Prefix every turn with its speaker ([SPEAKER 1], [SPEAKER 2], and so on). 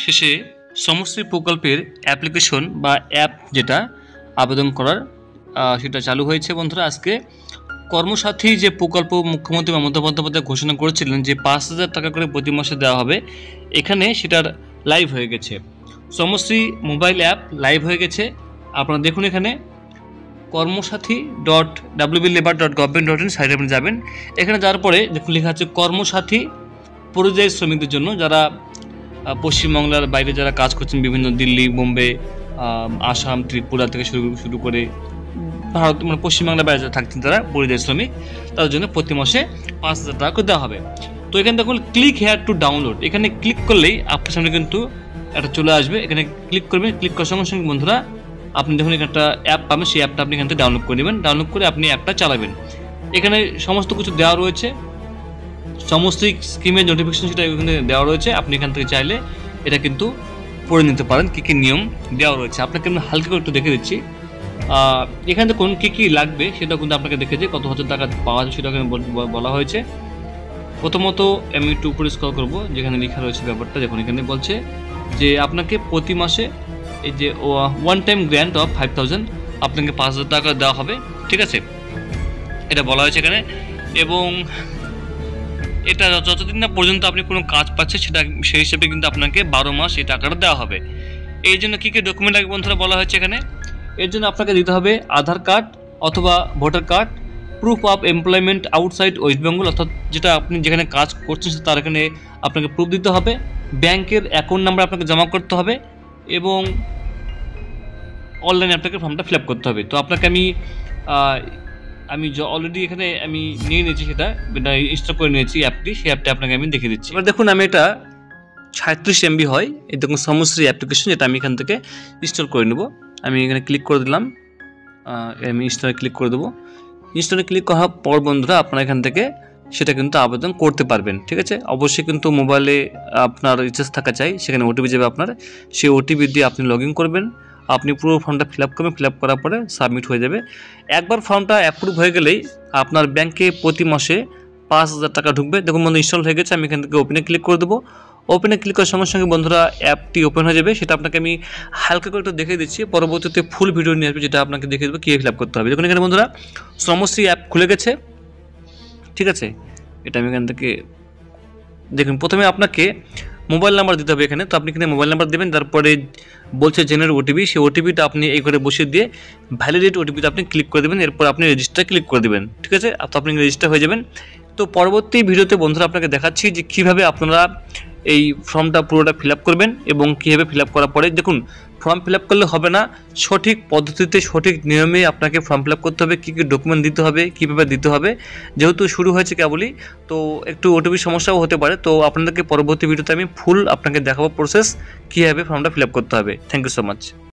[SPEAKER 1] শেষে সমশ্রী প্রকল্পের অ্যাপ্লিকেশন বা অ্যাপ যেটা আবেদন করার সেটা চালু হয়েছে বন্ধুরা। আজকে কর্মসাথী যে প্রকল্প মুখ্যমন্ত্রী মমতা বন্দ্যোপাধ্যায় ঘোষণা করেছিলেন যে 5,000 টাকা করে প্রতি মাসে দেওয়া হবে, এখানে সেটার লাইভ হয়ে গেছে। সমশ্রী মোবাইল অ্যাপ লাইভ হয়ে গেছে। আপনারা দেখুন এখানে কর্মসাথী.wblabour.government.in সাইটে আপনি যাবেন। এখানে যাওয়ার পরে দেখুন লেখা আছে কর্মসাথী পরিযায়ী শ্রমিকদের জন্য, যারা পশ্চিমবাংলার বাইরে যারা কাজ করছেন, বিভিন্ন দিল্লি, বোম্বে, আসাম, ত্রিপুরা থেকে শুরু করে ভারত মানে পশ্চিমবাংলার বাইরে যারা থাকছেন তারা পরিযায়ী শ্রমিক, তাদের জন্য প্রতি মাসে 5,000 টাকা করে দেওয়া হবে। তো এখানে দেখুন ক্লিক হেয়ার টু ডাউনলোড, এখানে ক্লিক করলেই আপনার সামনে কিন্তু একটা চলে আসবে। এখানে ক্লিক করবেন, ক্লিক করার সঙ্গে সঙ্গে বন্ধুরা আপনি যখন এখানে একটা অ্যাপ পাবেন, সেই অ্যাপটা আপনি এখান থেকে ডাউনলোড করে নেবেন। ডাউনলোড করে আপনি অ্যাপটা চালাবেন। এখানে সমস্ত কিছু দেওয়া রয়েছে, সমস্ত স্কিমের নোটিফিকেশন সেটা এখানে দেওয়া রয়েছে। আপনি এখান থেকে চাইলে এটা কিন্তু পড়ে নিতে পারেন, কী কী নিয়ম দেওয়া রয়েছে। আপনাকে আমি হালকা করে একটু দেখে দিচ্ছি। এখানে কোন কী কী লাগবে সেটা কিন্তু আপনাকে দেখে দিই, কত হাজার টাকা পাওয়া যাবে সেটা এখানে বলা হয়েছে। প্রথমত আমি একটু উপরে স্ক্রল করবো, যেখানে লেখা রয়েছে ব্যাপারটা দেখুন। এখানে বলছে যে আপনাকে প্রতি মাসে এই যে ওয়ান টাইম গ্র্যান্ট অফ 5,000 আপনাকে 5,000 টাকা দেওয়া হবে, ঠিক আছে, এটা বলা হয়েছে এখানে। এবং এটা যতদিন না পর্যন্ত আপনি কোনো কাজ পাচ্ছেন সেটা সেই হিসেবে কিন্তু আপনাকে 12 মাস এই টাকাটা দেওয়া হবে। এই জন্য কী কী ডকুমেন্ট লাগবে বন্ধুরা বলা হয়েছে এখানে। এর জন্য আপনাকে দিতে হবে আধার কার্ড অথবা voter card, proof of employment outside West Bengal, অর্থাৎ যেটা আপনি যেখানে কাজ করছেন তার এখানে আপনাকে প্রুফ দিতে হবে, ব্যাংকের অ্যাকাউন্ট নাম্বার আপনাকে জমা করতে হবে এবং অনলাইনে আপনাকে ফর্মটা ফিল আপ করতে হবে। তো আপনাকে আমি অলরেডি এখানে আমি নিয়ে নিয়েছি, সেটা ইনস্টল করে নিয়েছি অ্যাপটি, সেই অ্যাপটা আপনাকে আমি দেখিয়ে দিচ্ছি। এবার দেখুন আমি এটা 36 MB হয়, এই দেখুন সমশ্রী অ্যাপ্লিকেশন, যেটা আমি এখান থেকে ইনস্টল করে নেব। আমি এখানে ক্লিক করে দিলাম, আমি ইনস্টলে ক্লিক করে দেবো। ইনস্টলে ক্লিক করার পর বন্ধুরা আপনারা এখান থেকে সেটা কিন্তু আবেদন করতে পারবেন, ঠিক আছে। অবশ্যই কিন্তু মোবাইলে আপনার রিচার্জ থাকা চাই, সেখানে ওটিপি যাবে আপনার, সেই ওটিপি দিয়ে আপনি লগ ইন করবেন। আপনি পুরো ফর্মটা ফিল আপ করবেন, ফিল আপ করার পরে সাবমিট হয়ে যাবে। একবার ফর্মটা অ্যাপ্রুভ হয়ে গেলেই আপনার ব্যাংকে প্রতি মাসে 5,000 টাকা ঢুকবে। দেখুন বন্ধু ইনস্টল হয়ে গেছে, আমি এখান থেকে ওপেনে ক্লিক করে দেবো। ওপেনে ক্লিক করার সঙ্গে সঙ্গে বন্ধুরা অ্যাপটি ওপেন হয়ে যাবে। সেটা আপনাকে আমি হালকা করে একটু দেখে দিচ্ছি, পরবর্তীতে ফুল ভিডিও নিয়ে আসবে যেটা আপনাকে দেখে দেবো কীভাবে ফিল আপ করতে হবে। দেখুন এখানে বন্ধুরা সমশ্রী অ্যাপ খুলে গেছে, ঠিক আছে। এটা আমি এখান থেকে দেখুন, প্রথমে আপনাকে মোবাইল নাম্বার দিতে হবে এখানে। তো আপনি এখানে মোবাইল নাম্বার দেবেন, তারপরে বলছে জেনারেট ওটিপি, সেই ওটিপিটা আপনি এই করে বসিয়ে দিয়ে ভ্যালিডেট ওটিপিতে আপনি ক্লিক করে দেবেন। এরপর আপনি রেজিস্টার ক্লিক করে দেবেন, ঠিক আছে। তো আপনি রেজিস্টার হয়ে যাবেন। তো পরবর্তী ভিডিওতে বন্ধুরা আপনাকে দেখাচ্ছি যে কীভাবে আপনারা এই ফর্মটা পুরোটা ফিল আপ করবেন এবং কীভাবে ফিল আপ করার পরে দেখুন ফর্ম ফিল আপ করলে হবে না, সঠিক পদ্ধতিতে সঠিক নিয়মে আপনাকে ফর্ম ফিল আপ করতে হবে, কী কী ডকুমেন্ট দিতে হবে, কীভাবে দিতে হবে। যেহেতু শুরু হয়েছে কেবলই, তো একটু ওটিপি সমস্যাও হতে পারে। তো আপনাদেরকে পরবর্তী ভিডিওতে আমি ফুল আপনাকে দেখাবো প্রসেস কীভাবে ফর্মটা ফিল আপ করতে হবে। Thank you so much.